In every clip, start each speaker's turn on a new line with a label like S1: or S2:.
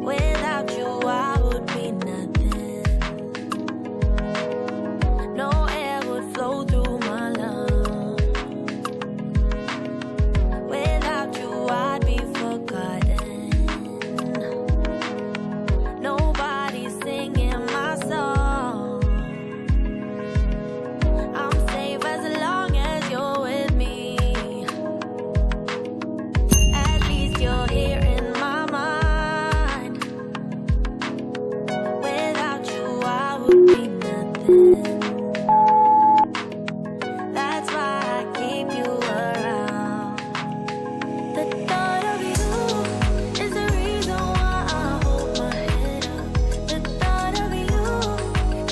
S1: Without you, I would be nothing. No air would flow through my lungs. Without you, I'd be forgotten. Nobody's singing my song. I'm safe as long as you're with me. At least you're here in my mind. Without you, I would be nothing. That's why I keep you around. The thought of you is the reason why I hold my head up. The thought of you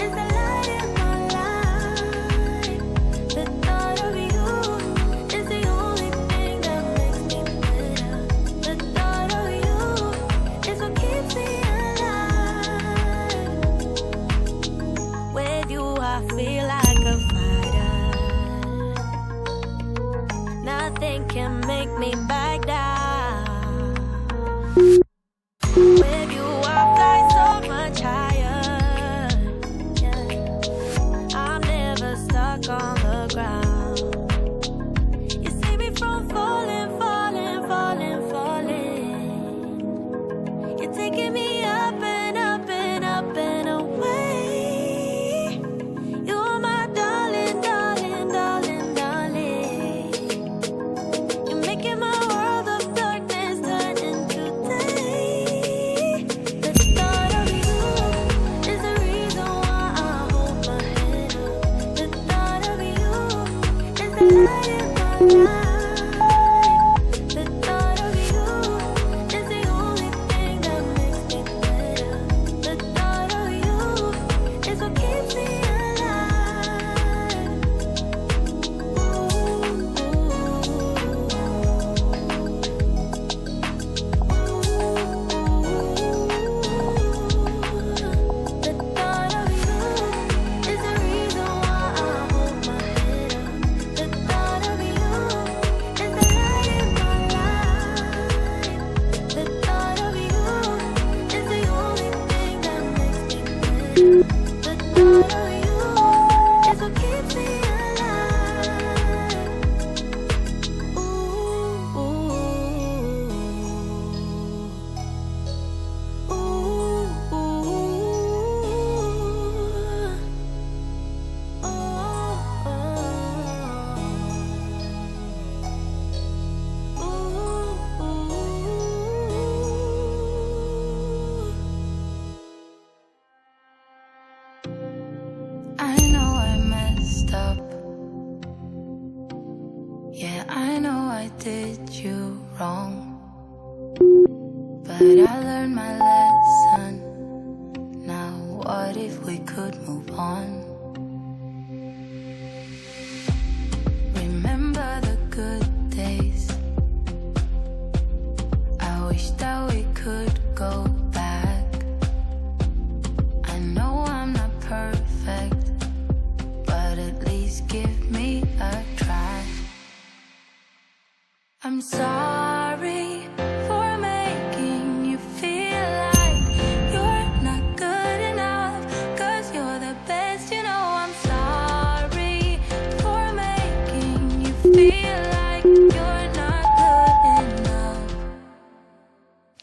S1: is the light in my life. The thought of you is the only thing that makes me better. The thought of you is what keeps me alive. With you, I feel like a fighter. Nothing can make me back down. With you, I fly so much higher. Yeah. I'm never stuck on the ground. You save me from falling, falling, falling, falling. You're taking me up and up and up and away. You are my darling, darling, darling, darling. You're making my world of darkness turn into day. The thought of you is the reason why I hold my head up. The thought of you is the light in my life. The thought of you is the only thing that makes me better. The thought of you is what keeps me The thought of you is the reason why I hold my head up. The thought of you is the light in my life. The thought of you is the only thing that makes me better. The thought of you is what keeps me alive. Ooh, I know I messed up. Yeah, I know I did you wrong. But I learned my lesson. Now what if we could move on? Remember the good days. I wish that we could go back. I know I'm not perfect, but at least give me a try. I'm sorry for making you feel like you're not good enough, 'cause you're the best, you know. I'm sorry for making you feel like you're not good enough.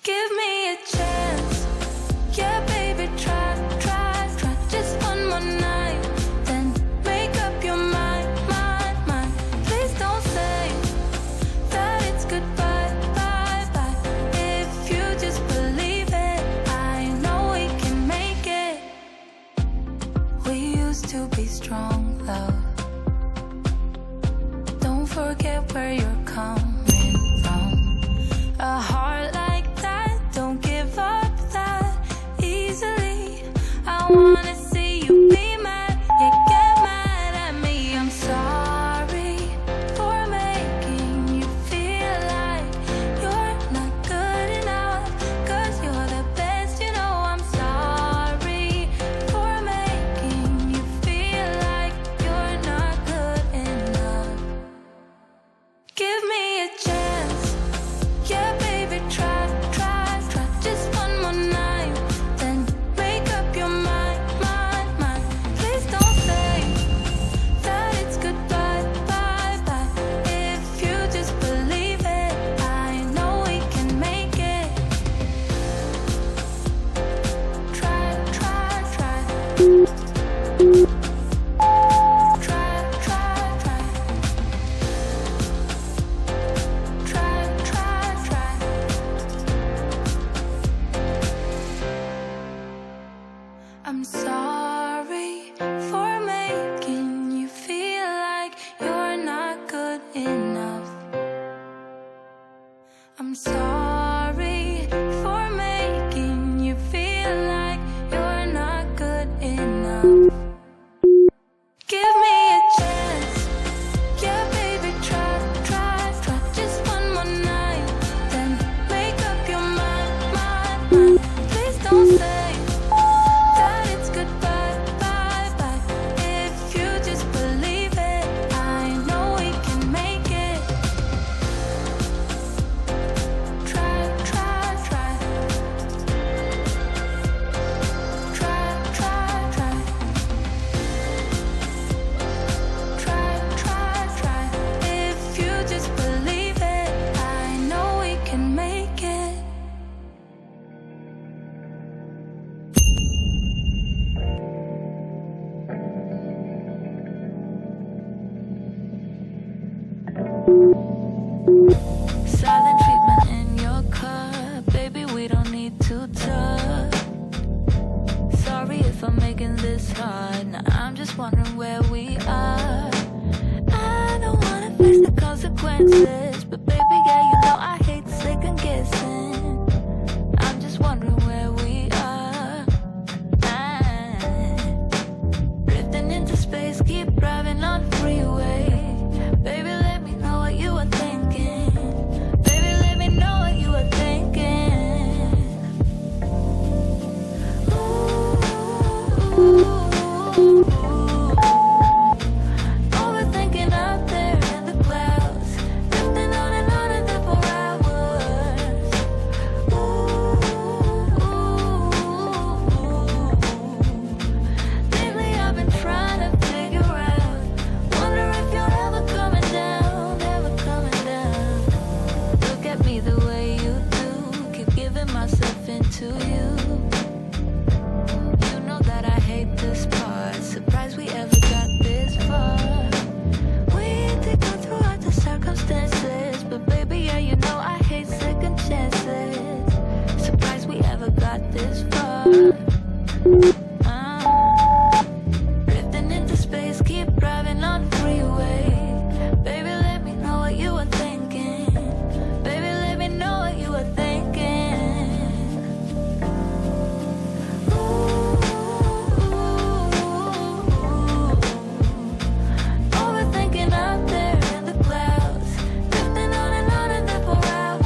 S1: Give me a chance, yeah baby, try, try, try. Just one more night, then make up your mind, mind, mind. Please don't say that it's goodbye, bye, bye. If you just believe it, I know we can make it. We used to be strong, love. Don't forget where you're coming from. A heart like that, don't give up that easily. I wanna see you be mad, yeah, get mad at me. I'm sorry for making you feel like you're not good enough, 'cause you're the best, you know. I'm sorry for making you feel like you're not good enough. Give Silent treatment in your cup, baby, we don't need to talk. Sorry if I'm making this hard. Now I'm just wondering where we are. I don't wanna face the consequences, but baby, yeah, you know I hate second guessing. I'm just wondering where we are. Drifting into space, keep driving on the freeway. Baby, let me know what you were thinking. Baby, let me know what you were thinking. Ooh. Overthinking out there in the clouds, drifting on and there for hours. Lately I've been trying to figure out, wonder if you're ever coming down, ever coming down. Look at me the way you do, keep giving myself into you. You know that I hate this part, surprised we ever got this far. We did go through all the circumstances, but baby, yeah, you know I hate second chances. Surprised we ever got this far. Drifting into space, keep driving on the freeway. Baby, let me know what you were thinking. Baby, let me know what you were thinking. Overthinking out there in the clouds, drifting on and there for hours.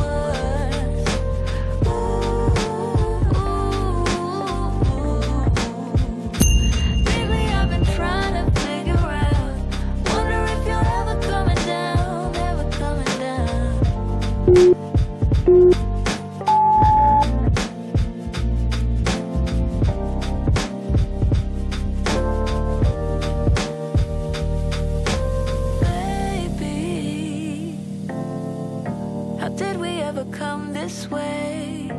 S1: Lately I've been trying to figure out, wonder if you're ever coming down, ever coming down. Baby, how did we ever come this way?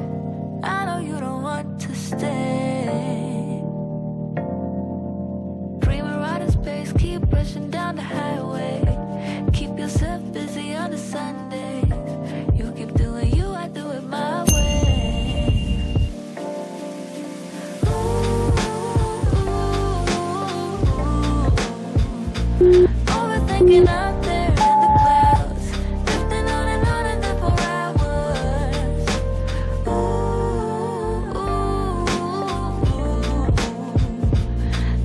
S1: I know you don't want to stay. Dreaming out in space, keep rushing down the highway. Keep yourself busy on the Sundays. You keep doing you, I do it my way. Overthinking out there in the clouds, drifting on and there for hours.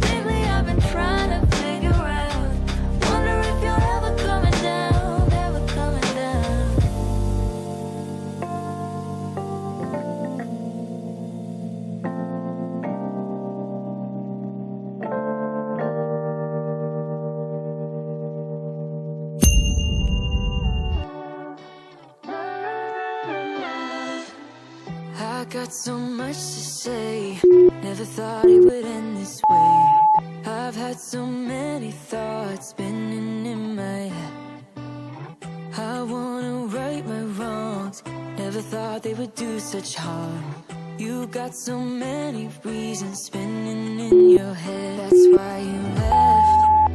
S1: Lately I've been trying to figure out, wonder if you're ever coming down, ever coming down. I got so much to say, never thought it would end this way. I've had so many thoughts spinning in my head. I wanna right my wrongs, never thought they would do such harm. You got so many reasons spinning in your head. That's why you left.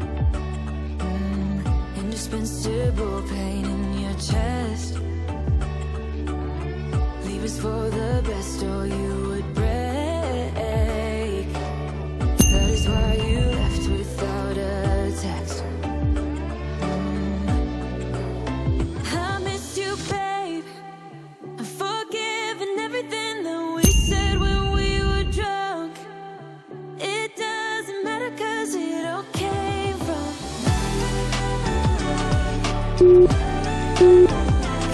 S1: Indispensable pain in your chest. Leave us for the best or you would break. That is why you left without a text. I miss you, babe. I'm forgiving everything that we said when we were drunk. It doesn't matter 'cause it all came from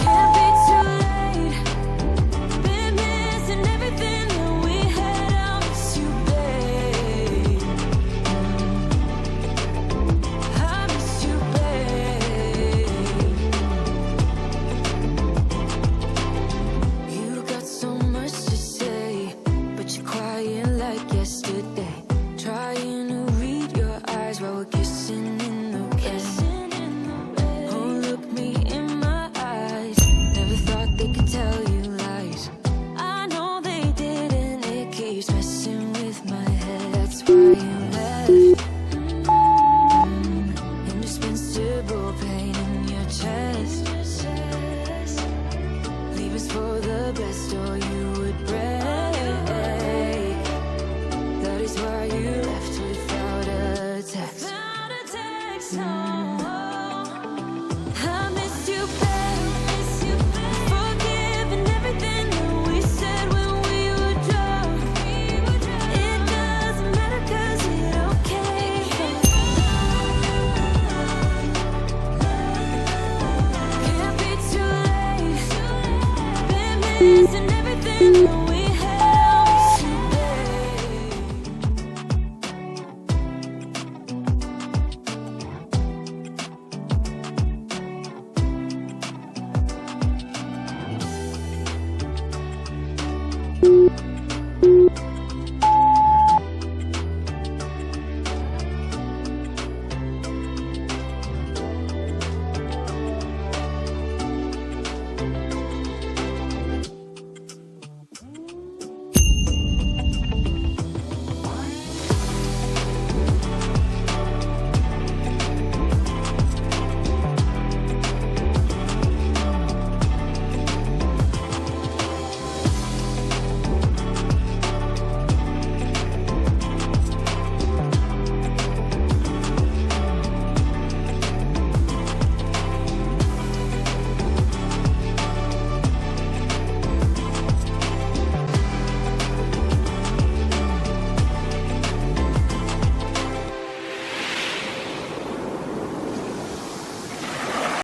S1: can't be too late. Been missing everything that we had. I'll miss you, babe. I miss you, babe. You got so much to say, but you're quiet like yesterday. Trying to read your eyes while we're kissing in the rain. Oh, look me in my this.